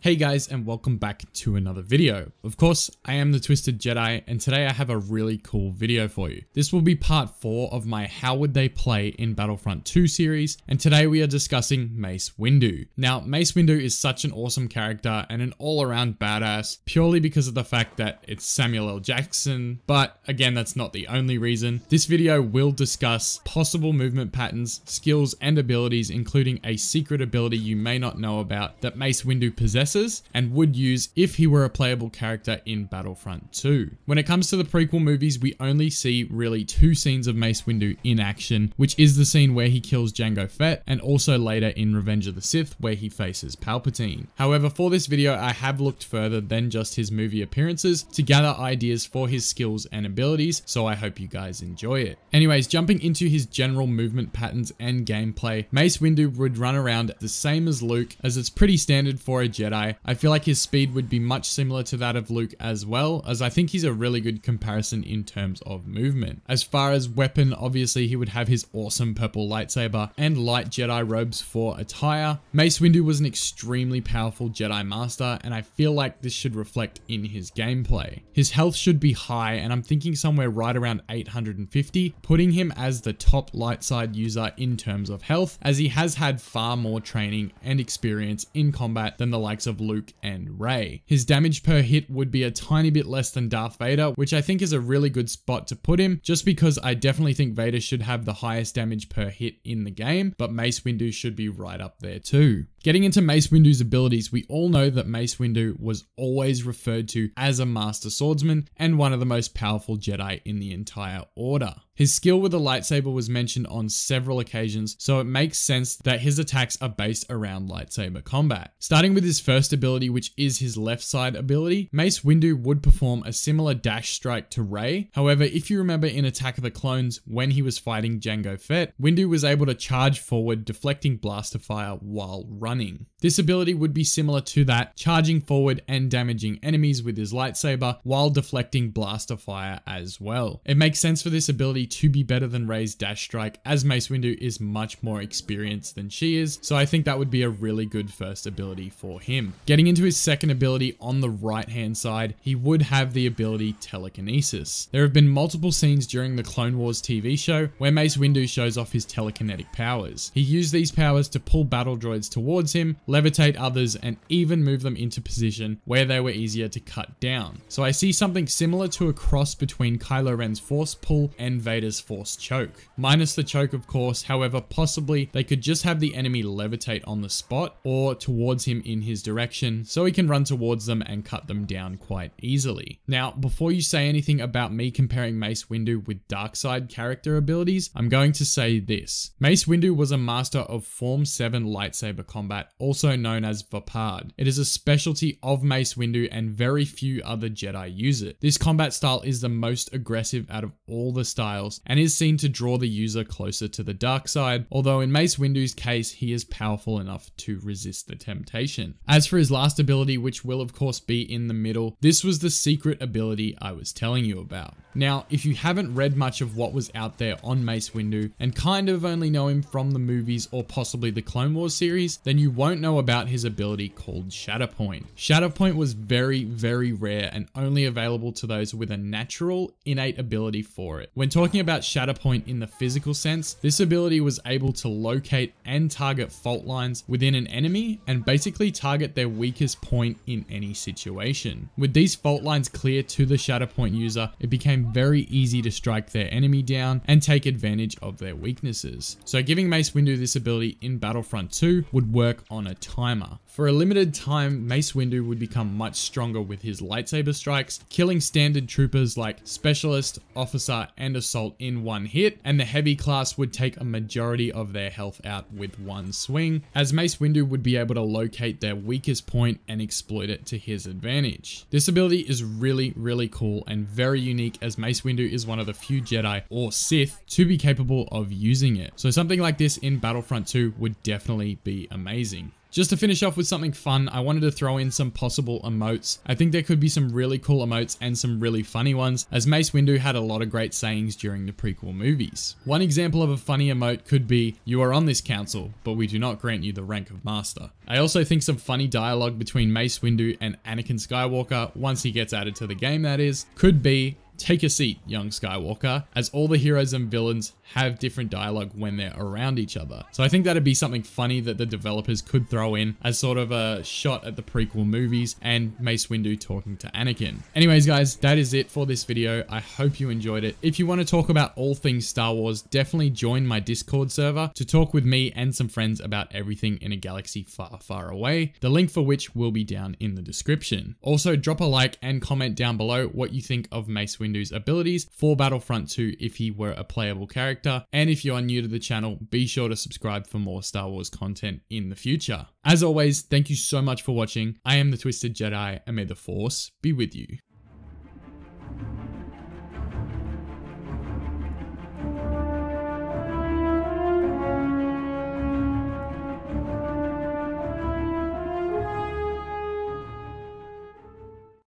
Hey guys, and welcome back to another video. Of course, I am the Twisted Jedi, and today I have a really cool video for you. This will be part 4 of my How Would They Play in Battlefront 2 series, and today we are discussing Mace Windu. Now, Mace Windu is such an awesome character and an all-around badass, purely because of the fact that it's Samuel L. Jackson, but again, that's not the only reason. This video will discuss possible movement patterns, skills, and abilities, including a secret ability you may not know about that Mace Windu possesses and would use if he were a playable character in Battlefront 2. When it comes to the prequel movies, we only see really 2 scenes of Mace Windu in action, which is the scene where he kills Jango Fett and also later in Revenge of the Sith where he faces Palpatine. However, for this video, I have looked further than just his movie appearances to gather ideas for his skills and abilities, so I hope you guys enjoy it. Anyways, jumping into his general movement patterns and gameplay, Mace Windu would run around the same as Luke, as it's pretty standard for a Jedi. I feel like his speed would be much similar to that of Luke as well, as I think he's a really good comparison in terms of movement. As far as weapon, obviously he would have his awesome purple lightsaber and light Jedi robes for attire. Mace Windu was an extremely powerful Jedi Master, and I feel like this should reflect in his gameplay. His health should be high, and I'm thinking somewhere right around 850, putting him as the top light side user in terms of health, as he has had far more training and experience in combat than the likes of Luke and Rey. His damage per hit would be a tiny bit less than Darth Vader, which I think is a really good spot to put him, just because I definitely think Vader should have the highest damage per hit in the game, but Mace Windu should be right up there too. Getting into Mace Windu's abilities, we all know that Mace Windu was always referred to as a master swordsman and one of the most powerful Jedi in the entire order. His skill with the lightsaber was mentioned on several occasions, so it makes sense that his attacks are based around lightsaber combat. Starting with his first ability, which is his left side ability, Mace Windu would perform a similar dash strike to Rey. However, if you remember in Attack of the Clones, when he was fighting Jango Fett, Windu was able to charge forward, deflecting blaster fire while running. This ability would be similar to that, charging forward and damaging enemies with his lightsaber while deflecting blaster fire as well. It makes sense for this ability to be better than Rey's dash strike, as Mace Windu is much more experienced than she is, so I think that would be a really good first ability for him. Getting into his second ability, on the right hand side, he would have the ability Telekinesis. There have been multiple scenes during the Clone Wars TV show where Mace Windu shows off his telekinetic powers. He used these powers to pull battle droids towards him, levitate others, and even move them into position where they were easier to cut down. So I see something similar to a cross between Kylo Ren's Force Pull and Vader's Force Choke. Minus the choke, of course. However, possibly they could just have the enemy levitate on the spot or towards him in his direction, so he can run towards them and cut them down quite easily. Now, before you say anything about me comparing Mace Windu with dark side character abilities, I'm going to say this. Mace Windu was a master of Form 7 lightsaber combat, also known as Vapad. It is a specialty of Mace Windu and very few other Jedi use it. This combat style is the most aggressive out of all the styles and is seen to draw the user closer to the dark side, although in Mace Windu's case, he is powerful enough to resist the temptation. As for his last ability, which will of course be in the middle, this was the secret ability I was telling you about. Now, if you haven't read much of what was out there on Mace Windu and kind of only know him from the movies or possibly the Clone Wars series, then you won't know about his ability called Shatter. Shatter was very, very rare and only available to those with a natural, innate ability for it. When talking about Shatter in the physical sense, this ability was able to locate and target fault lines within an enemy and basically target their weakest point in any situation. With these fault lines clear to the Shatter user, it became very easy to strike their enemy down and take advantage of their weaknesses. So giving Mace Windu this ability in Battlefront 2 would work on a timer. For a limited time, Mace Windu would become much stronger with his lightsaber strikes, killing standard troopers like Specialist, Officer, and Assault in one hit, and the heavy class would take a majority of their health out with one swing, as Mace Windu would be able to locate their weakest point and exploit it to his advantage. This ability is really, really cool and very unique, as Mace Windu is one of the few Jedi or Sith to be capable of using it. So something like this in Battlefront 2 would definitely be amazing. Just to finish off with something fun, I wanted to throw in some possible emotes. I think there could be some really cool emotes and some really funny ones, as Mace Windu had a lot of great sayings during the prequel movies. One example of a funny emote could be, "You are on this council, but we do not grant you the rank of master." I also think some funny dialogue between Mace Windu and Anakin Skywalker, once he gets added to the game that is, could be, "Take a seat, young Skywalker," as all the heroes and villains have different dialogue when they're around each other. So I think that'd be something funny that the developers could throw in as sort of a shot at the prequel movies and Mace Windu talking to Anakin. Anyways guys, that is it for this video. I hope you enjoyed it. If you want to talk about all things Star Wars, definitely join my Discord server to talk with me and some friends about everything in a galaxy far, far away, the link for which will be down in the description. Also, drop a like and comment down below what you think of Mace Windu's abilities for Battlefront 2 if he were a playable character. And if you are new to the channel, be sure to subscribe for more Star Wars content in the future. As always, thank you so much for watching. I am the Twisted Jedi, and may the Force be with you.